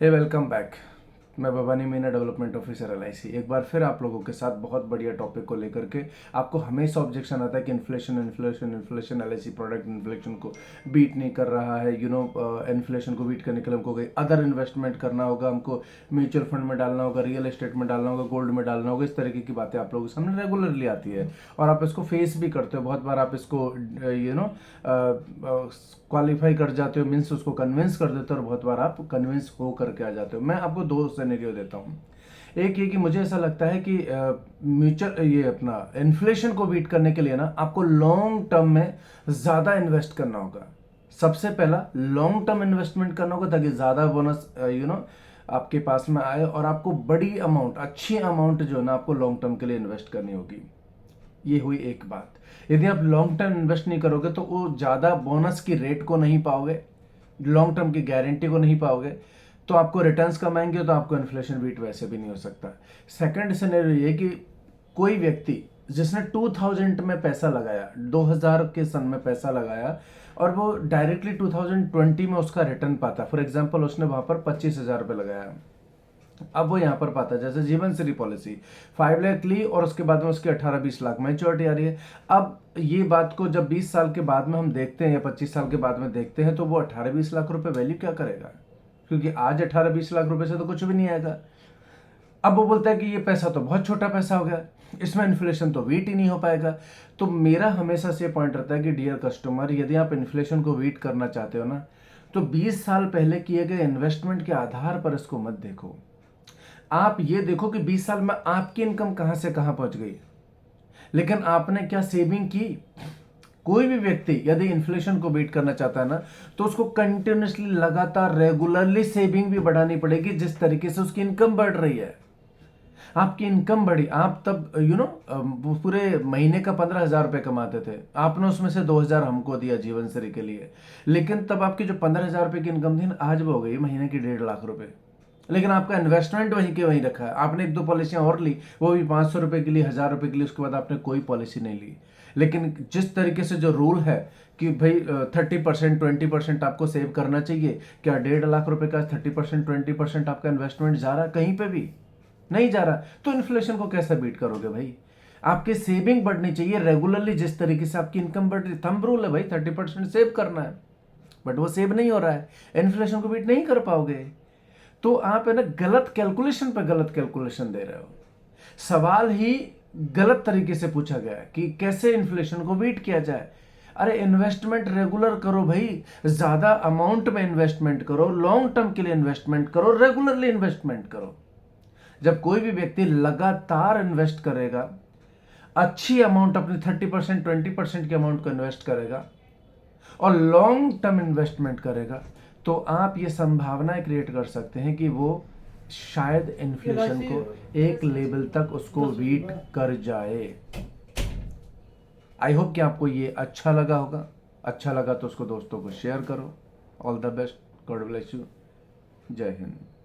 हे welcome back. मैं Bhawani Meena, development officer LIC, एक बार फिर आप लोगों के साथ बहुत बढ़िया टॉपिक को लेकर के। आपको हमेशा ऑब्जेक्शन आता है कि inflation inflation inflation, LIC product inflation को बीट नहीं कर रहा है। इन्फ्लेशन को बीट करने के लिए हमको कोई अदर इन्वेस्टमेंट करना होगा, हमको म्यूचुअल फंड में डालना होगा, रियल एस्टेट में डालना होगा, गोल्ड में डालना होगा। इस तरीके की बातें आप लोगों के सामने रेगुलरली आती है और आप इसको फेस भी करते हो। बहुत बार आप इसको क्वालिफाई कर जाते हो, मीन्स उसको कन्विंस कर देते हो, और बहुत बार आप कन्विंस हो करके आ जाते हो। मैं आपको दो सिनेरियो देता हूँ। एक ये कि मुझे ऐसा लगता है कि म्यूचुअल ये अपना इन्फ्लेशन को बीट करने के लिए ना आपको लॉन्ग टर्म में ज़्यादा इन्वेस्ट करना होगा। सबसे पहला लॉन्ग टर्म इन्वेस्टमेंट करना होगा ताकि ज़्यादा बोनस आपके पास में आए, और आपको बड़ी अमाउंट, अच्छी अमाउंट जो है ना आपको लॉन्ग टर्म के लिए इन्वेस्ट करनी होगी। ये हुई एक बात। यदि आप लॉन्ग टर्म इन्वेस्ट नहीं करोगे तो वो ज़्यादा बोनस की रेट को नहीं पाओगे, लॉन्ग टर्म की गारंटी को नहीं पाओगे, तो आपको रिटर्न्स कम आएंगे, तो आपको इन्फ्लेशन बीट वैसे भी नहीं हो सकता। सेकंड सिनेरियो ये कि कोई व्यक्ति जिसने 2000 में पैसा लगाया, 2000 के सन में पैसा लगाया, और वो डायरेक्टली 2020 में उसका रिटर्न पाता। फॉर एग्जाम्पल उसने वहां पर 25,000 रुपये लगाया, अब वो यहाँ पर पाता है। जैसे जीवन श्री पॉलिसी 5 लाख ली और उसके बाद में उसकी 18-20 लाख मैच्योरिटी आ रही है। अब ये बात को जब 20 साल के बाद में हम देखते हैं या 25 साल के बाद में देखते हैं, तो वो 18-20 लाख रुपए वैल्यू क्या करेगा, क्योंकि आज 18-20 लाख रुपए से तो कुछ भी नहीं आएगा। अब वो बोलता है कि ये पैसा तो बहुत छोटा पैसा हो गया, इसमें इन्फ्लेशन तो बीट ही नहीं हो पाएगा। तो मेरा हमेशा से पॉइंट रहता है कि डियर कस्टमर, यदि आप इन्फ्लेशन को बीट करना चाहते हो ना, तो 20 साल पहले किए गए इन्वेस्टमेंट के आधार पर इसको मत देखो। आप ये देखो कि 20 साल में आपकी इनकम कहां से कहां पहुंच गई, लेकिन आपने क्या सेविंग की। कोई भी व्यक्ति यदि इन्फ्लेशन को बीट करना चाहता है ना, तो उसको कंटिन्यूसली, लगातार, रेगुलरली सेविंग भी बढ़ानी पड़ेगी, जिस तरीके से उसकी इनकम बढ़ रही है। आपकी इनकम बढ़ी, आप तब पूरे महीने का 15,000 रुपये कमाते थे, आपने उसमें से 2,000 हमको दिया जीवन श्री के लिए, लेकिन तब आपकी जो 15,000 रुपये की इनकम थी ना, आज वो हो गई महीने की 1.5 लाख रुपए। लेकिन आपका इन्वेस्टमेंट वहीं के वहीं रखा है। आपने 1-2 पॉलिसियां और ली, वो भी 500 रुपए के लिए, 1,000 रुपए के लिए, उसके बाद आपने कोई पॉलिसी नहीं ली। लेकिन जिस तरीके से जो रूल है कि भाई 30% 20% आपको सेव करना चाहिए, क्या 1.5 लाख रुपए का 30% 20% आपका इन्वेस्टमेंट जा रहा है? कहीं पे भी नहीं जा रहा। तो इन्फ्लेशन को कैसे बीट करोगे भाई? आपकी सेविंग बढ़नी चाहिए रेगुलरली, जिस तरीके से आपकी इनकम बढ़ रही। थंब रूल है भाई, 30% सेव करना है, बट वो सेव नहीं हो रहा है, इन्फ्लेशन को बीट नहीं कर पाओगे। तो आप है ना गलत कैलकुलेशन पर गलत कैलकुलेशन दे रहे हो। सवाल ही गलत तरीके से पूछा गया है कि कैसे इन्फ्लेशन को बीट किया जाए। अरे इन्वेस्टमेंट रेगुलर करो भाई, ज्यादा अमाउंट में इन्वेस्टमेंट करो, लॉन्ग टर्म के लिए इन्वेस्टमेंट करो, रेगुलरली इन्वेस्टमेंट करो। जब कोई भी व्यक्ति लगातार इन्वेस्ट करेगा, अच्छी अमाउंट, अपनी 30% 20% की अमाउंट को इन्वेस्ट करेगा और लॉन्ग टर्म इन्वेस्टमेंट करेगा, तो आप ये संभावना क्रिएट कर सकते हैं कि वो शायद इन्फ्लेशन को एक लेवल तक उसको बीट कर जाए। आई होप कि आपको ये अच्छा लगा होगा। अच्छा लगा तो उसको दोस्तों को शेयर करो। All the best, God bless you, जय हिंद।